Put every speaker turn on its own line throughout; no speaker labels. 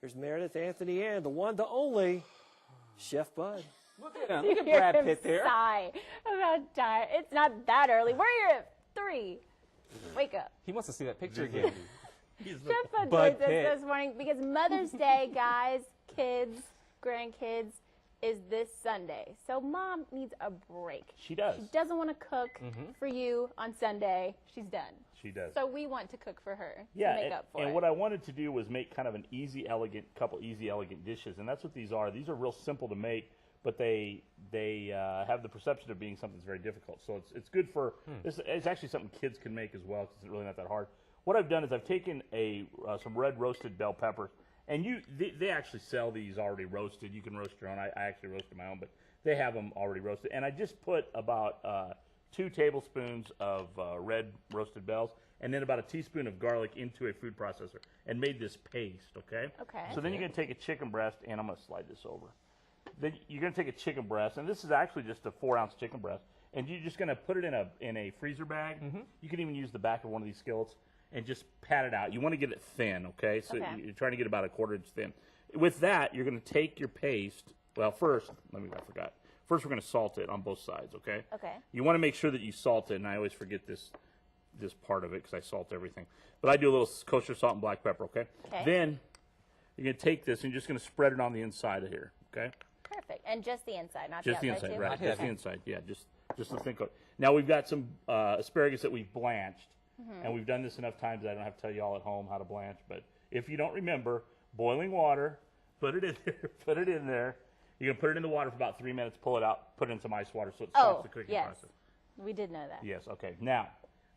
Here's Meredith, Anthony, and the one, the only, Chef Bud.
Look at him. Look at Brad Pitt there.
Sigh about time. It's not that early. We're here at 3. Wake up.
He wants to see that picture again.
Chef Bud
Bud
joins us
Pitt.
this morning because Mother's Day, guys, kids, grandkids, is this Sunday. So Mom needs a break.
She does.
She doesn't want to cook for you on Sunday. She's done.
She does.
So we want to cook for her
Yeah,
to make up for it.
and what I wanted to do was make kind of an couple easy, elegant dishes, and that's what these are. These are real simple to make, but they have the perception of being something that's very difficult. So it's good for it's actually something kids can make as well because it's really not that hard. What I've done is I've taken some red roasted bell peppers, and they actually sell these already roasted. You can roast your own. I actually roasted my own, but they have them already roasted. And I just put about 2 tablespoons of red roasted bells, and then about a teaspoon of garlic into a food processor, and made this paste. Okay.
Okay.
So then you're going to take a chicken breast, and I'm going to slide this over. Then you're going to take a chicken breast, and this is actually just a 4-ounce chicken breast, and you're just going to put it in a freezer bag. You can even use the back of one of these skillets and just pat it out. You want to get it thin, okay? So you're trying to get about a 1/4 inch thin. With that, you're going to take your paste. Well, first, I forgot. First, we're going to salt it on both sides, okay?
Okay.
You want to make sure that you salt it, and I always forget this part of it because I salt everything. But I do a little kosher salt and black pepper, okay?
Okay.
Then you're going to take this and you're just going to spread it on the inside of here, okay?
Perfect. And just the inside, not
Just
the
the
outside,
inside,
too?
right? Just the inside, yeah. Just the thin coat. Now we've got some asparagus that we've blanched, and we've done this enough times that I don't have to tell you all at home how to blanch. But if you don't remember, boiling water, put it in there. Put it in there. You're gonna put it in the water for about 3 minutes. Pull it out. Put it in some ice water so it starts the cooking process.
We did know that.
Yes. Okay. Now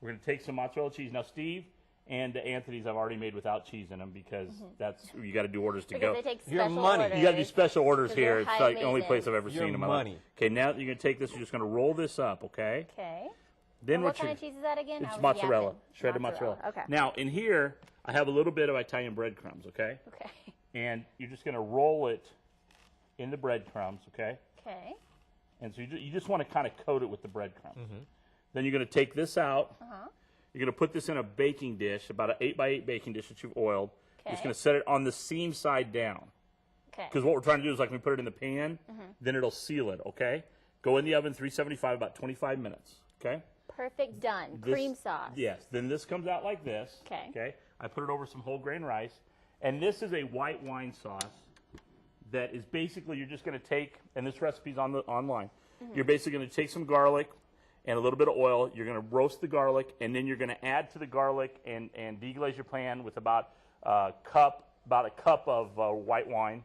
we're gonna take some mozzarella cheese. Now Steve and Anthony's I've already made without cheese in them because that's you got to do orders to
Because
go.
they take
Your
special
money.
orders.
You got to do special orders
'Cause
here.
they're
It's
high
like the only place
maintenance.
I've ever
Your
seen in my
money.
life. Okay, now you're going to take this. You're just going to roll this up, okay?
Okay.
Then
And what kind of cheese is that again? I
It's
was
mozzarella,
yapping.
shredded mozzarella.
Okay.
Now in here, I have a little bit of Italian breadcrumbs, okay?
Okay.
And you're just going to roll it in the breadcrumbs, okay?
Okay.
And so you just want to kind of coat it with the breadcrumbs. Then you're going to take this out. You're going to put this in a baking dish, about an 8x8 baking dish that you've oiled. You're just
Okay.
going to set it on the seam side down.
Okay.
Because what we're trying to do is like we put it in the pan, then it'll seal it, okay? Go in the oven, 375, about 25 minutes, okay?
Perfect. Done.
This-
Cream sauce.
Yes. Then this comes out like this.
Okay.
Okay. I put it over some whole grain rice. And this is a white wine sauce that is basically you're just going to take, and this recipe's online. You're basically going to take some garlic and a little bit of oil. You're going to roast the garlic, and then you're going to add to the garlic and deglaze your pan with about a cup of white wine.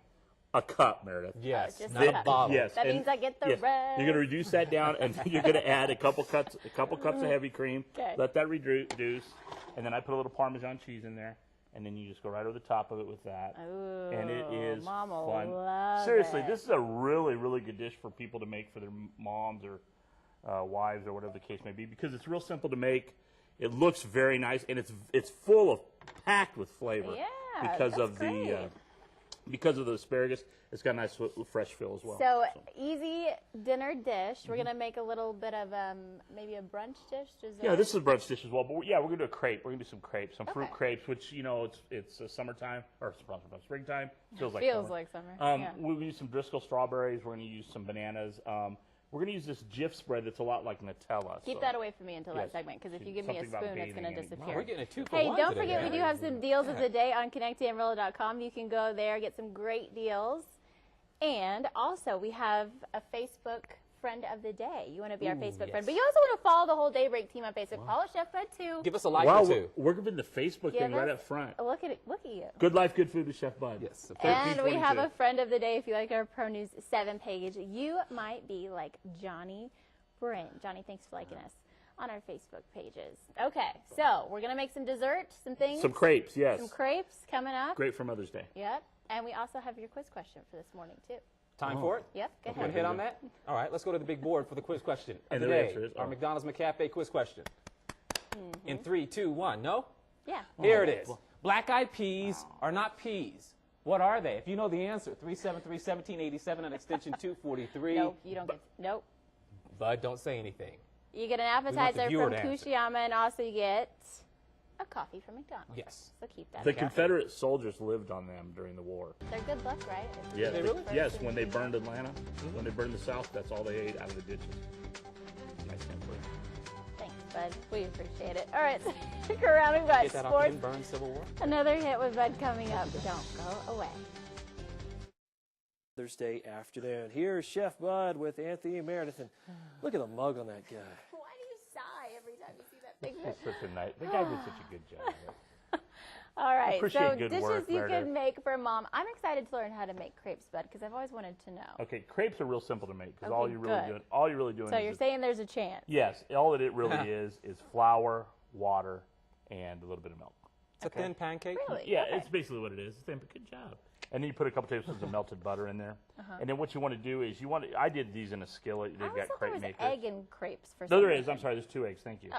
A cup, Meredith.
Yes,
just
not
a
a
cup.
bottle.
Yes.
That
and-
means I get the
yes.
rest.
You're going to reduce that down, and then you're going to add a couple cups of heavy cream.
Okay.
Let that reduce, and then I put a little Parmesan cheese in there, and then you just go right over the top of it with that.
Ooh,
And it is
Mama
fun.
love
Seriously,
it.
this is a really, really good dish for people to make for their moms or wives or whatever the case may be because it's real simple to make. It looks very nice, and it's full of packed with flavor
Yeah,
because
that's
of
great.
because of the asparagus. It's got a nice fresh feel as well.
So easy dinner dish. We're gonna make a little bit of maybe a brunch dish. Dessert.
Yeah, this is a brunch dish as well. But we're gonna do a crepe. We're gonna do some crepes, some fruit
Okay.
crepes, which it's summertime or springtime. Feels like
Feels
summer.
like summer. Yeah.
We're gonna use some Driscoll strawberries. We're gonna use some bananas. We're gonna use this Jif spread that's a lot like Nutella.
Keep
so-
that away from me until
Yes.
that segment, because if you give me a
Something about
spoon, it's going to
bathing and-
disappear.
Wow, we're getting a 2 for
Hey,
1
don't
today,
forget we
man.
do have some deals of the day on connectamarillo.com. You can go there, get some great deals. And also, we have a Facebook friend of the day. You want to be our Facebook friend.
yes.
But you also want to follow the whole Daybreak team on Facebook. Follow Chef Bud, too.
Give us a like
Wow,
or two.
we're giving the Facebook
Give
thing right
us-
up front.
Look at it. Look at you.
Good life, good food with Chef Bud.
Yes.
And we have
1322.
a friend of the day. If you like our Pro News 7 page, you might be like Johnny Brent. Johnny, thanks for liking us on our Facebook pages. Okay, so we're going to make some dessert, some things.
Some crepes, yes.
Some crepes coming up.
Great for Mother's Day.
Yep. And we also have your quiz question for this morning, too.
Time for it?
Yep, go
Want
ahead.
to hit on that? All right, let's go to the big board for the quiz question of
And
the
the
day.
answer is-
Our McDonald's McCafe quiz question. In 3, 2, 1. No?
Yeah.
Here it is. Black-eyed peas are not peas. What are they? If you know the answer, 373-1787 and extension 243.
Nope, you don't get. Nope.
Bud, don't say anything.
You get an
want the
appetizer
viewer
from
to answer.
Kushiyama, and also you get a coffee from McDonald's.
Yes.
So keep that
The
in mind.
Confederate soldiers lived on them during the war.
They're good luck, right? If
Yeah,
you
really?
first
Yes,
and
when they
you-
burned Atlanta, when they burned the South, that's all they ate out of the ditches. Nice temper.
Thanks, Bud. We appreciate it. All right, so stick around. We've got
Get that off
sports.
the burn Civil War.
Another hit with Bud coming up. Don't go away.
Thursday afternoon. Here's Chef Bud with Anthony and Meredith. And look at the mug on that guy.
Why do you sigh every time you see that picture?
It's such a nice. The guy did such a good job.
All right,
appreciate
so
good
dishes
work,
you
Meredith.
can make for Mom. I'm excited to learn how to make crepes, Bud, because I've always wanted to know.
Okay, crepes are real simple to make because
Okay,
all you're really
good.
doing, all you're really doing
So
is
you're
just-
saying there's a chance.
yes, all that it really is flour, water, and a little bit of milk.
It's a thin pancake.
Really?
Yeah,
Okay.
it's basically what it is. It's good job. And then you put a couple tablespoons of melted butter in there. And then what you want to do is I did these in a skillet.
I
They've
always
got
thought there
crepe
was
makers.
egg in crepes for
No,
some
there is.
reason.
I'm sorry. There's 2 eggs. Thank you.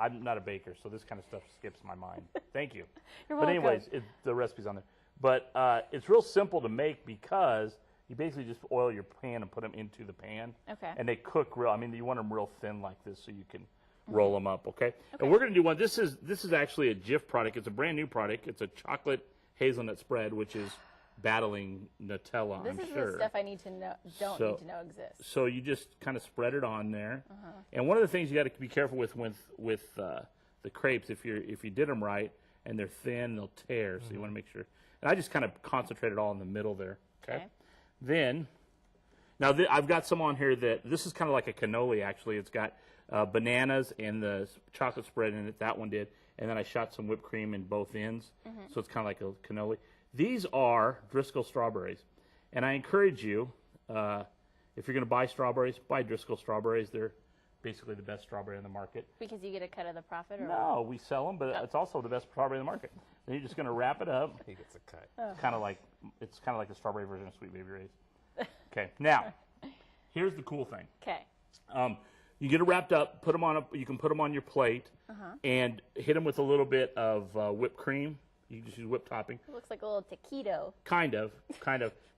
I'm not a baker, so this kind of stuff skips my mind. Thank you.
You're
But
welcome.
anyways, the recipe's on there. But it's real simple to make because you basically just oil your pan and put them into the pan.
Okay.
And they cook real. I mean, you want them real thin like this so you can roll them up. Okay. And we're going to do one. This is actually a Jif product. It's a brand new product. It's a chocolate hazelnut spread, which is battling Nutella.
This
I'm
is
sure.
the stuff I need to know. Don't need to know exists.
So you just kind of spread it on there. And one of the things you got to be careful with the crepes, if you did them right and they're thin, they'll tear. So you want to make sure. And I just kind of concentrate it all in the middle there. Okay. Then, now I've got some on here that this is kind of like a cannoli. Actually, it's got bananas and the chocolate spread in it. That one did. And then I shot some whipped cream in both ends. So it's kind of like a cannoli. These are Driscoll strawberries. And I encourage you, if you're going to buy strawberries, buy Driscoll strawberries. They're basically the best strawberry in the market.
Because you get a cut of the profit? Or
No, we sell them, but it's also the best strawberry in the market. Then you're just going to wrap it up.
He gets a cut.
It's kind of like the strawberry version of Sweet Baby Ray's. Okay, now here's the cool thing.
Okay.
You get it wrapped up. You can put them on your plate, and hit them with a little bit of whipped cream. You can just use whipped topping.
It looks like a little taquito.
Kind of.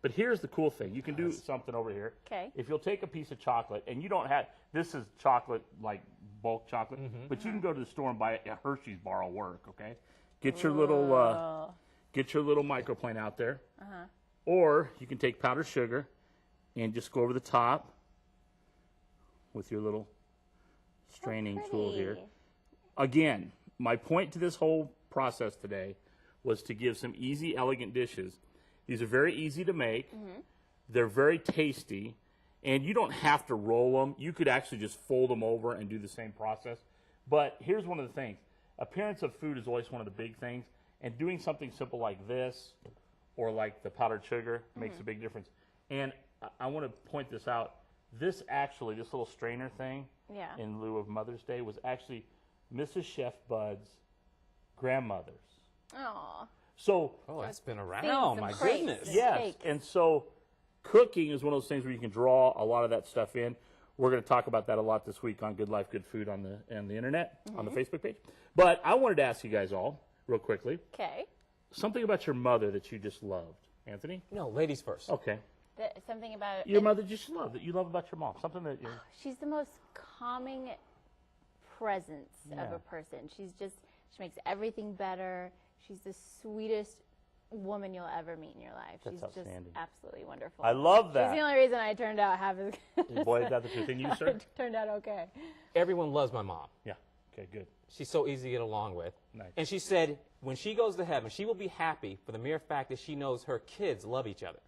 But here's the cool thing. You can do something over here.
Okay.
If you'll take a piece of chocolate, and you don't have, this is chocolate, like bulk chocolate, but you can go to the store and buy a Hershey's bar will work, okay? Get your little microplane out there. Or you can take powdered sugar and just go over the top with your little straining tool here.
Pretty.
Again, my point to this whole process today was to give some easy, elegant dishes. These are very easy to make. They're very tasty, and you don't have to roll them. You could actually just fold them over and do the same process. But here's one of the things. Appearance of food is always one of the big things, and doing something simple like this or like the powdered sugar makes a big difference. And I want to point this out. This little strainer thing in lieu of Mother's Day was actually Mrs. Chef Bud's grandmother's.
Aw.
So,
Oh, that's been
Seeing
around.
some
My
crepes.
goodness.
Yeah.
yes,
Cakes.
and so cooking is one of those things where you can draw a lot of that stuff in. We're going to talk about that a lot this week on Good Life, Good Food on the internet, on the Facebook page. But I wanted to ask you guys all, real quickly,
Okay.
something about your mother that you just loved. Anthony?
No, ladies first.
Okay.
Something about
Your mother just love that you love about your mom. Something that you
She's the most calming presence of
Yeah.
a person. She makes everything better. She's the sweetest woman you'll ever meet in your life.
That's
She's just
outstanding.
absolutely wonderful.
I love
She's
that.
the only reason I turned out half as good.
Boy, is that the truth. And you, sir?
It turned out okay.
Everyone loves my mom.
Yeah. Okay, good.
She's so easy to get along with.
Nice.
And she said when she goes to heaven, she will be happy for the mere fact that she knows her kids love each other.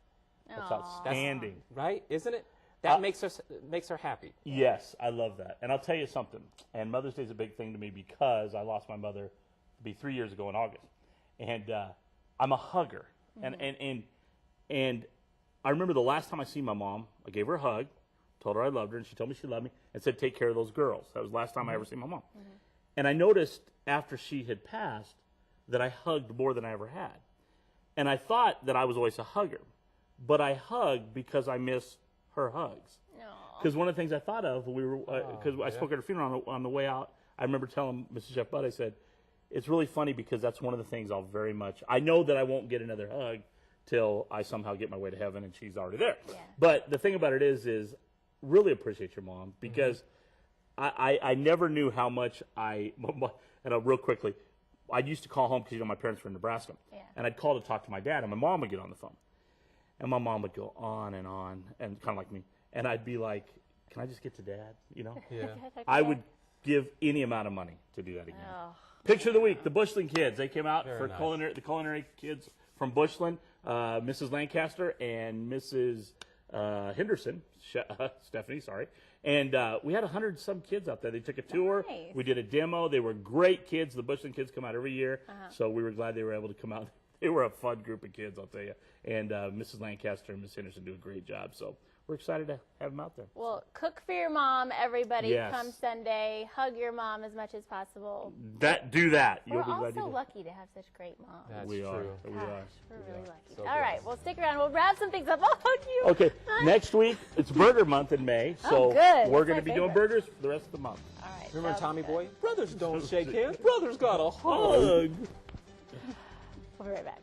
That's
Aw.
outstanding.
Right? Isn't it? That makes her happy.
Yes, I love that. And I'll tell you something. And Mother's Day is a big thing to me because I lost my mother it'll be 3 years ago in August. And I'm a hugger. And I remember the last time I seen my mom, I gave her a hug, told her I loved her, and she told me she loved me, and said, take care of those girls. That was the last time I ever seen my mom. And I noticed after she had passed that I hugged more than I ever had. And I thought that I was always a hugger. But I hug because I miss her hugs. Because one of the things I thought of, because I spoke at her funeral on the way out, I remember telling Mrs. Jeff Budd, I said, it's really funny because that's one of the things I'll very much, I know that I won't get another hug till I somehow get my way to heaven and she's already there.
Yeah.
But the thing about it is really appreciate your mom because I never knew how much and real quickly, I used to call home because my parents were in Nebraska,
Yeah.
and I'd call to talk to my dad, and my mom would get on the phone, and my mom would go on, and kind of like me, and I'd be like, "Can I just get to Dad?" You know,
Yeah.
I would give any amount of money to do that again.
Oh.
Picture of the week: the Bushland kids. They came out
Very
for
nice.
the culinary kids from Bushland, Mrs. Lancaster and Mrs. Henderson, Stephanie, sorry. And we had 100-some kids out there. They took a tour.
Nice.
We did a demo. They were great kids. The Bushland kids come out every year, so we were glad they were able to come out. They were a fun group of kids, I'll tell you. And Mrs. Lancaster and Miss Henderson do a great job. So we're excited to have them out there.
Well, cook for your mom, everybody.
Yes.
Come Sunday. Hug your mom as much as possible.
Do that.
We're
You'll be glad you
also
did.
lucky to have such great moms.
That's
We are.
true.
We
Gosh,
are.
we're really lucky.
So
All
good.
right, well, stick around. We'll wrap some things up. I'll hug you.
Okay, next week it's Burger Month in May, so
good.
we're
That's
going
my
to be doing
favorite.
burgers for the rest of the month.
All right.
Remember
sounds
Tommy
good.
Boy? Brothers don't shake hands. Brothers got a hug.
We'll be right back.